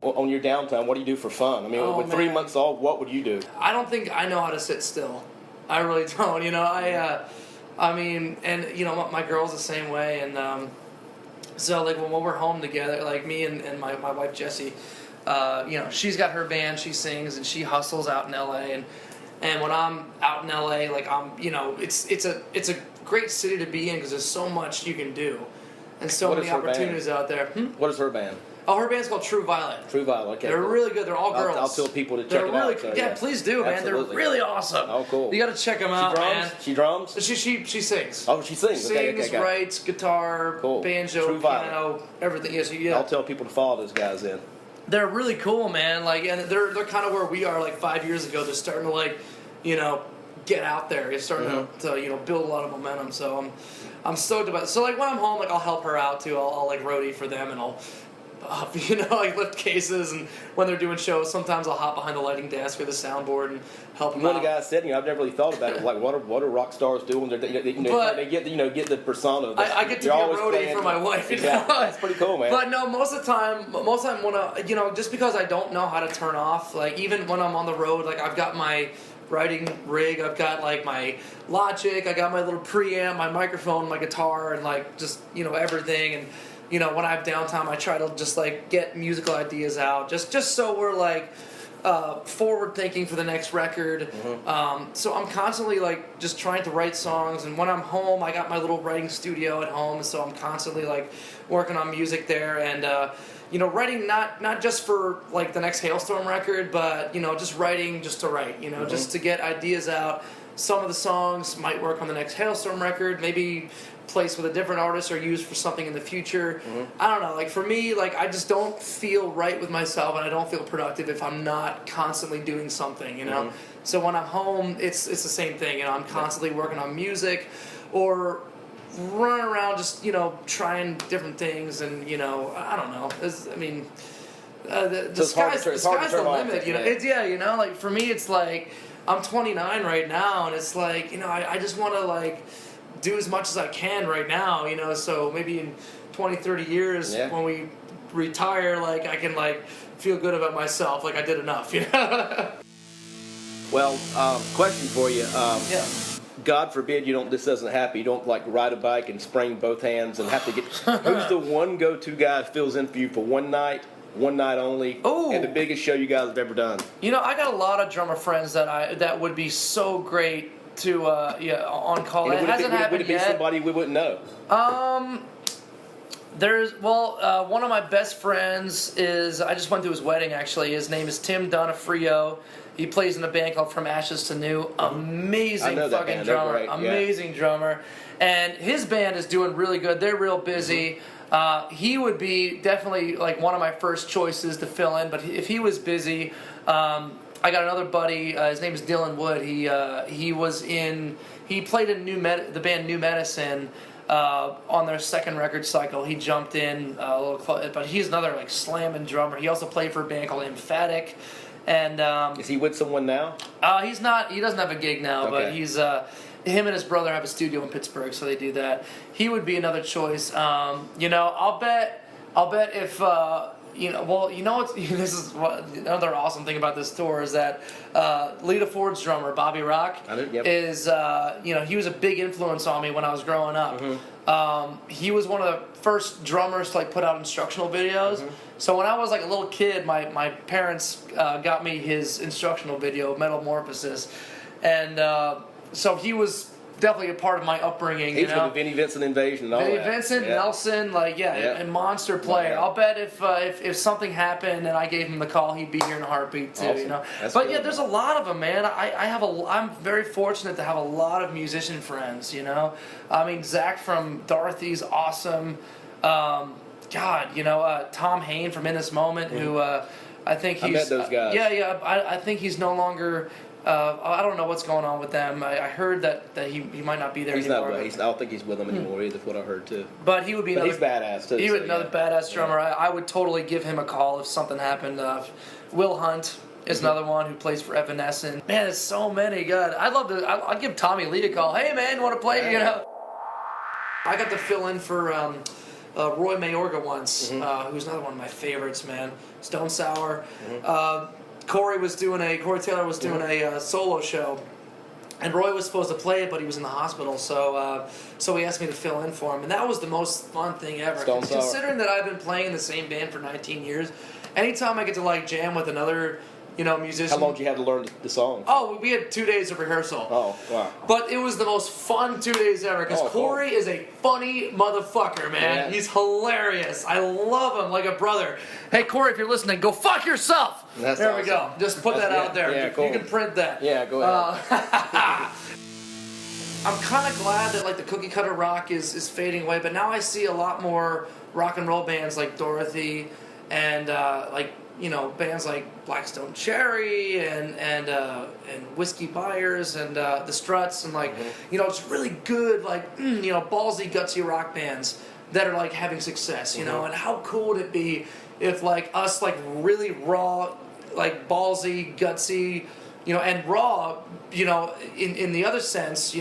On your downtime, what do you do for fun? I mean, with 3 months off, what would you do? I don't think I know how to sit still. I really don't. You know, I mean, and you know, my girl's the same way, and so like when we're home together, like me and my wife Jessie, you know, she's got her band, she sings and she hustles out in LA, and when I'm out in LA, like you know, it's a great city to be in because there's so much you can do, and so many opportunities out there. What is her band? Oh, her band's called True Violet. True Violet, okay. They're really good. They're all girls. I'll tell people to check it out. So, yeah, please do, man. Absolutely. They're really awesome. Oh, cool. You got to check them out, man. She drums? She sings. Oh, she sings. Sings, writes, guitar, banjo, True piano, Violet. everything. Yeah. I'll tell people to follow those guys in. They're really cool, man. Like, and they're kind of where we are like 5 years ago. They're starting to like, you know, get out there. It's starting to you know build a lot of momentum. So I'm stoked about it. So like when I'm home, like I'll help her out too. I'll like roadie for them and I'll. You know, like lift cases, and when they're doing shows, sometimes I'll hop behind the lighting desk or the soundboard and help them out. One of the guys said, you know, I've never really thought about it. Like, what are rock stars doing? They get the persona. I get to be a roadie for my wife. You know? That's pretty cool, man. But no, most of the time when you know, just because I don't know how to turn off, like even when I'm on the road, like I've got my writing rig, I've got like my Logic, I got my little preamp, my microphone, my guitar, and like just you know everything and. You know, when I have downtime, I try to just like get musical ideas out, just so we're like forward thinking for the next record. So I'm constantly like just trying to write songs, and when I'm home, I got my little writing studio at home, so I'm constantly like working on music there, and you know, writing not just for like the next Halestorm record, but you know, just writing just to write, you know, just to get ideas out. Some of the songs might work on the next Halestorm record, maybe placed with a different artist or used for something in the future. I don't know, like for me, like I just don't feel right with myself and I don't feel productive if I'm not constantly doing something, you know? So when I'm home, it's the same thing, you know, I'm constantly working on music or running around just, you know, trying different things and, you know, I don't know. I mean, the sky's the limit, you know? You know, like for me, it's like, I'm 29 right now and it's like, you know, I just want to like, do as much as I can right now, you know, so maybe in 20, 30 years when we retire, like, I can, like, feel good about myself, like I did enough, you know? Well, question for you. God forbid this doesn't happen. You don't, like, ride a bike and sprain both hands and have to get... Who's the one go-to guy that fills in for you for one night only, and the biggest show you guys have ever done? You know, I got a lot of drummer friends that would be so great to on call. It hasn't happened yet. Would it be somebody we wouldn't know? One of my best friends is, I just went to his wedding actually. His name is Tim Donofrio. He plays in a band called From Ashes to New. Amazing fucking drummer. Amazing drummer. And his band is doing really good. They're real busy. He would be definitely like one of my first choices to fill in, but if he was busy, I got another buddy. His name is Dylan Wood. He played in the band New Medicine on their second record cycle. He jumped in a little close, but he's another like slamming drummer. He also played for a band called Emphatic. And is he with someone now? He's not. He doesn't have a gig now, but he's. Him and his brother have a studio in Pittsburgh, so they do that. He would be another choice. You know, I'll bet if. You know, well, you know, this is another awesome thing about this tour is that Lita Ford's drummer, Bobby Rock, is, you know, he was a big influence on me when I was growing up. He was one of the first drummers to, like, put out instructional videos. So when I was, like, a little kid, my parents got me his instructional video, Metamorphosis. And so he was definitely a part of my upbringing. He's with the Vinnie Vincent Invasion and all Vinnie that. Vincent, Nelson, like, and monster player. I'll bet if something happened and I gave him the call, he'd be here in a heartbeat too, you know. But yeah, there's a lot of them, man. I'm very fortunate to have a lot of musician friends, you know. I mean, Zach from Dorothy's awesome. God, you know, Tom Hain from In This Moment, who I think he's... I met those guys. I think he's no longer... I don't know what's going on with them. I heard that he might not be there anymore. I don't think he's with them anymore either, what I heard too. But he would be he's badass too. He would another badass drummer. I would totally give him a call if something happened. Will Hunt is another one who plays for Evanescence. Man, there's so many. God, I'd give Tommy Lee a call. Hey man, want to play? You know. I got to fill in for Roy Mayorga once, who's another one of my favorites, man. Stone Sour. Corey Taylor was doing a solo show. And Roy was supposed to play it, but he was in the hospital, so he asked me to fill in for him, and that was the most fun thing ever. Considering that I've been playing in the same band for 19 years, anytime I get to like jam with another, musician. How long did you have to learn the song? Oh, we had 2 days of rehearsal. Oh, wow. But it was the most fun 2 days ever, because Corey is a funny motherfucker, man. Yeah. He's hilarious. I love him like a brother. Hey, Corey, if you're listening, go fuck yourself. That's there awesome. we go. Just put that out there. Yeah, cool. You can print that. Yeah, go ahead. I'm kind of glad that like the cookie cutter rock is fading away, but now I see a lot more rock and roll bands like Dorothy and bands like Blackstone Cherry and Whiskey Buyers and the Struts and just really good ballsy gutsy rock bands that are like having success, and how cool would it be if like us like really raw, like ballsy, gutsy, and raw, in the other sense,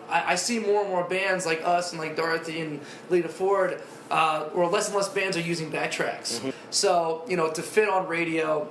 I see more and more bands like us and like Dorothy and Lita Ford, or less and less bands are using backtracks. So, to fit on radio,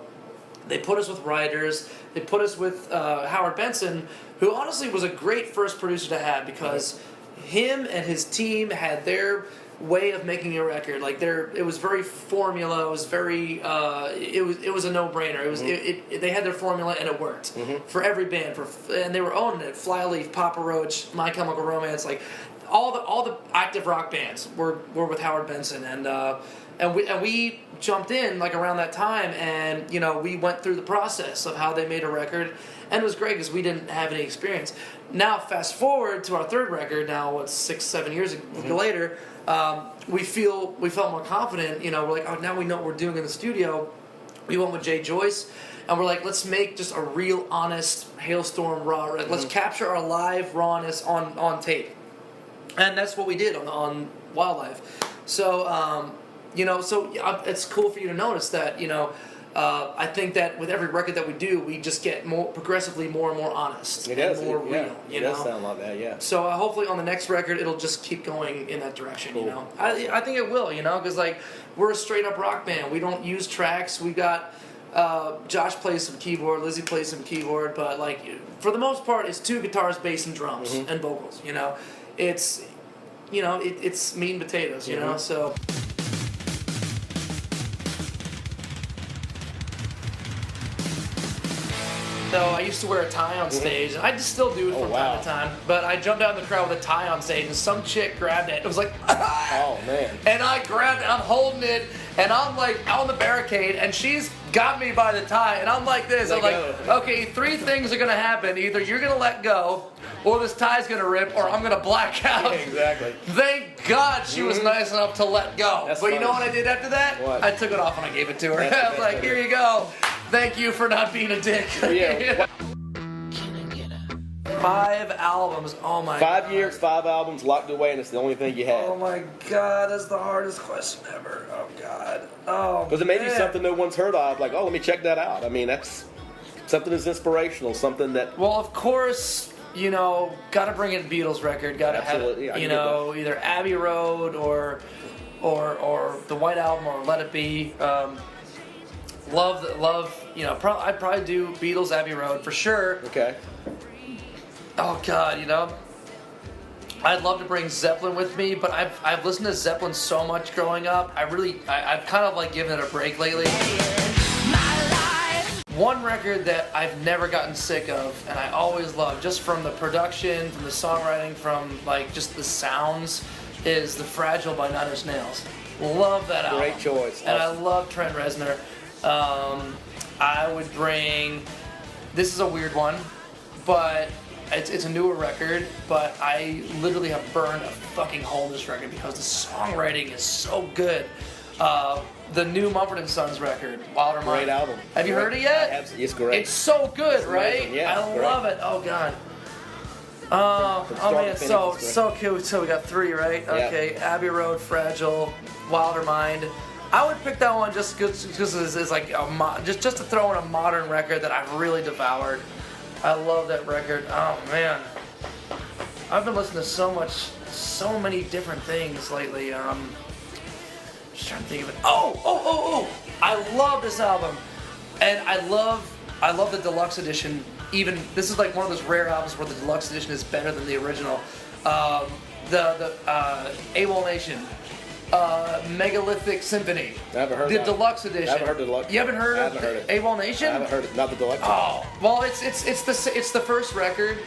they put us with writers, they put us with Howard Benson, who honestly was a great first producer to have because him and his team had their way of making a record. Like it was very formula. It was very. It was a no-brainer. It was. They had their formula and it worked for every band. And they were owning it. Flyleaf, Papa Roach, My Chemical Romance, like all the active rock bands were with Howard Benson, and we jumped in like around that time, and we went through the process of how they made a record, and it was great because we didn't have any experience. Now fast forward to our third record. Now 6-7 years later. We felt more confident, we're like, oh, now we know what we're doing in the studio. We went with Jay Joyce, and we're like, let's make just a real honest Halestorm raw. Let's capture our live rawness on tape. And that's what we did on Wildlife. So, it's cool for you to notice that, I think that with every record that we do, we just get progressively more and more honest. It does. More real. It does sound like that, yeah. So hopefully on the next record, it'll just keep going in that direction, Cool. I think it will, because we're a straight up rock band. We don't use tracks. We got Josh plays some keyboard, Lizzie plays some keyboard, but for the most part, it's 2 guitars, bass, and drums and vocals. It's it's meat and potatoes. So. So I used to wear a tie on stage, and I just still do it from time to time. But I jumped out in the crowd with a tie on stage, and some chick grabbed it. It was like, oh man! And I grabbed it, I'm holding it, and I'm like out on the barricade, and she's got me by the tie, and I'm like this. I'm like, okay, 3 things are gonna happen: either you're gonna let go, or this tie's gonna rip, or I'm gonna black out. Yeah, exactly. Thank God she was nice enough to let go. That's but funny. you know what I did after that? What? I took it off and I gave it to her. That's I was like, here you go. Thank you for not being a dick. Yeah. 5 albums. Oh my 5 God. years, 5 albums locked away, and it's the only thing you had. Oh my God, that's the hardest question ever. Oh God. Oh. Because it may be something no one's heard of. Like, oh, let me check that out. I mean, that's something that's inspirational. Something that. Well, of course, got to bring in Beatles record. Got to have, either Abbey Road or the White Album or Let It Be. Love. I'd probably do Beatles, Abbey Road for sure. Okay. Oh God, I'd love to bring Zeppelin with me, but I've listened to Zeppelin so much growing up. I've kind of given it a break lately. One record that I've never gotten sick of, and I always love, just from the production, from the songwriting, from just the sounds, is The Fragile by 9 Inch Nails. Love that album. Great choice. And I love Trent Reznor. I would bring. This is a weird one, but it's a newer record. But I literally have burned a fucking hole in this record because the songwriting is so good. The new Mumford & Sons record, Wilder Mind. Great album. Have you heard it yet? It's great. It's so good, right? Yeah, I love it. Oh God. Oh man, so cute. So we got 3, right? Yeah. Okay, Abbey Road, Fragile, Wilder Mind. I would pick that one just because it's like just to throw in a modern record that I've really devoured. I love that record. Oh man, I've been listening to so many different things lately. Just trying to think of it. Oh! I love this album, and I love the deluxe edition. Even this is like one of those rare albums where the deluxe edition is better than the original. The AWOL Nation. Megalithic Symphony. I haven't heard the that. deluxe edition. I haven't heard the deluxe. You haven't heard I of haven't heard it. AWOL Nation? I haven't heard it. Not the deluxe. Oh, well, it's the first record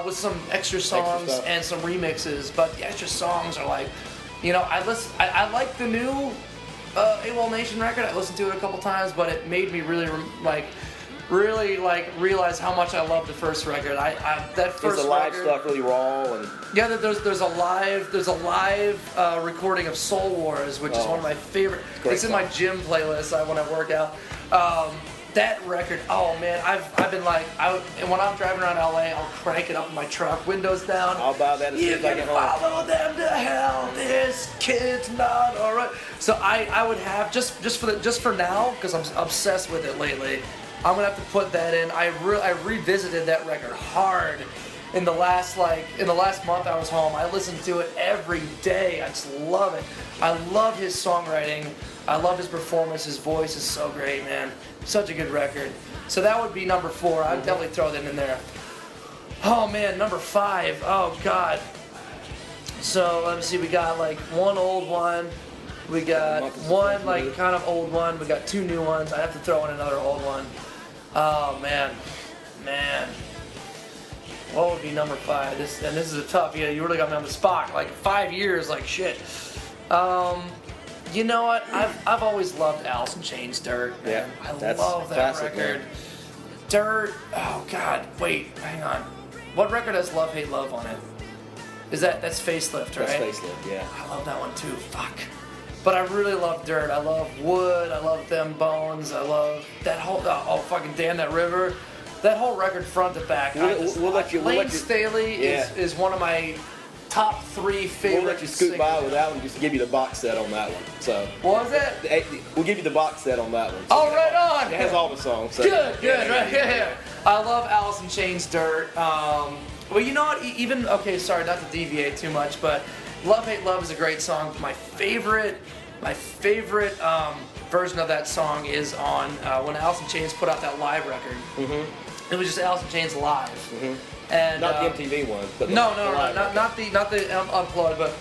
with some extra songs stuff. and some remixes, but the extra songs are like, you know, I like the new AWOL Nation record. I listened to it a couple times, but it made me really realize how much I love the first record. That first Is the live record, stuff really raw and? yeah, there's a live recording of Soul Wars, which is one of my favorite. It's in my gym playlist when I work out. That record, oh man, I've been like, and when I'm driving around LA, I'll crank it up in my truck, windows down. I'll buy that as soon You as I can get home. follow them to hell. This kid's not alright. So I would have just for now, because I'm obsessed with it lately. I'm gonna have to put that in. I revisited that record hard in the last month I was home. I listened to it every day. I just love it. I love his songwriting. I love his performance. His voice is so great, man. Such a good record. So that would be number 4. I'd definitely throw them in there. Oh man, number 5. Oh god. So let me see. We got like one old one. We got one like kind of old one. We got 2 new ones. I have to throw in another old one. Oh man. What would be number 5? This is a tough. Yeah, you really got me on the spot. Like 5 years, like shit. You know what? I've always loved Alice in Chains' Dirt. Man. Yeah, I love that classic, record. man. Dirt. Oh God. Wait. Hang on. What record has Love Hate Love on it? That's Facelift, right? That's Facelift. Yeah. I love that one too. Fuck. But I really love Dirt. I love Wood. I love Them Bones. I love that whole. Oh fucking damn that river. That whole record front to back. We'll let you. Lane Staley is one of my top 3 favorite. We'll let you scoot by with that one. Just to give you the box set on that one. So. What was it? We'll give you the box set on that one. Oh, right on. It has all the songs. So. Good, right, yeah. I love Alice in Chains' Dirt. Well, you know what? Even sorry, not to deviate too much, but Love Hate Love is a great song. My favorite version of that song is on when Alice in Chains put out that live record. Mm-hmm. It was just Alice in Chains live. Mm-hmm. And, not the MTV one, but not the unplugged, but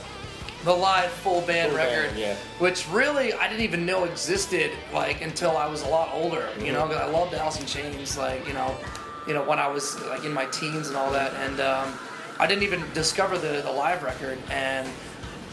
the live full band record, yeah. Which really I didn't even know existed like until I was a lot older. Mm-hmm. You know, because I loved Alice in Chains, like you know when I was like in my teens and all that, and I didn't even discover the live record. And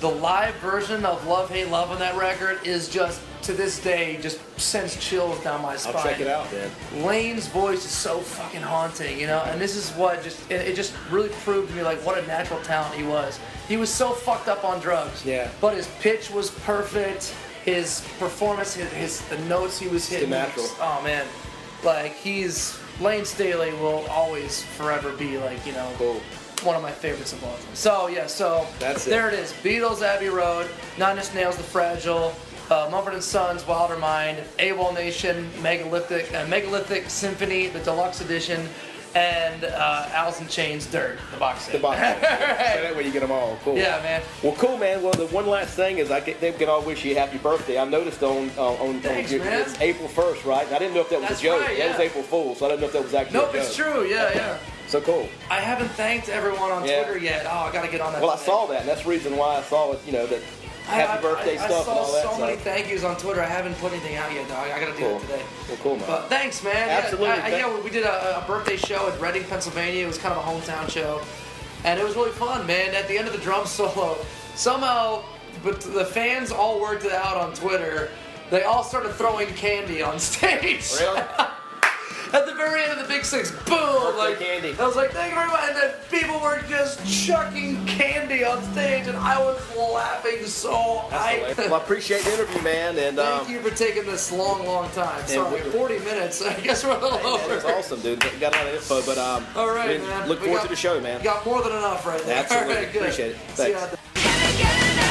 the live version of Love Hate Love on that record is just to this day just sends chills down my spine. I'll check it out, man. Lane's voice is so fucking haunting, you know, and this is what it just really proved to me like what a natural talent he was. He was so fucked up on drugs, yeah, but his pitch was perfect. His performance, the notes he was hitting. Natural. Oh man, like Lane Staley will always forever be like cool. One of my favorites of all time. So yeah, that's it. There it is. Beatles, Abbey Road, Nine Inch Nails, The Fragile, Mumford & Sons, Wilder Mind, AWOL Nation, Megalithic Symphony, the deluxe edition, and Alice in Chains' Dirt, the box set. The box set. So that way you get them all. Cool. Yeah, man. Well, cool, man. Well, the one last thing is they can all wish you a happy birthday. I noticed Thanks, man. It's April 1st, right? I didn't know if that was That's a joke. right, yeah. That was April Fool's, so I didn't know if that was actually a joke. Nope, it's true. Yeah. So cool. I haven't thanked everyone on Twitter yet. Oh, I gotta get on that. Well, today. I saw that, and that's the reason why I saw it. That happy birthday stuff and all that. I saw so many thank yous on Twitter. I haven't put anything out yet, dog. I gotta do it today. Well, cool, man. But thanks, man. Absolutely. Yeah, we did a birthday show in Reading, Pennsylvania. It was kind of a hometown show, and it was really fun, man. At the end of the drum solo, somehow, but the fans all worked it out on Twitter. They all started throwing candy on stage. Really? At the very end of the Big Six, boom! Like candy. I was like, "Thank you very much." And then people were just chucking candy on stage, and I was laughing so hard. Well, I appreciate the interview, man. And thank you for taking this long time. Sorry, 40 minutes. I guess we're a little over. It's awesome, dude. Got a lot of info, but all right, man. Look forward to the show, man. Got more than enough right there. Absolutely. All right, good. Appreciate it. See you Thanks. out there.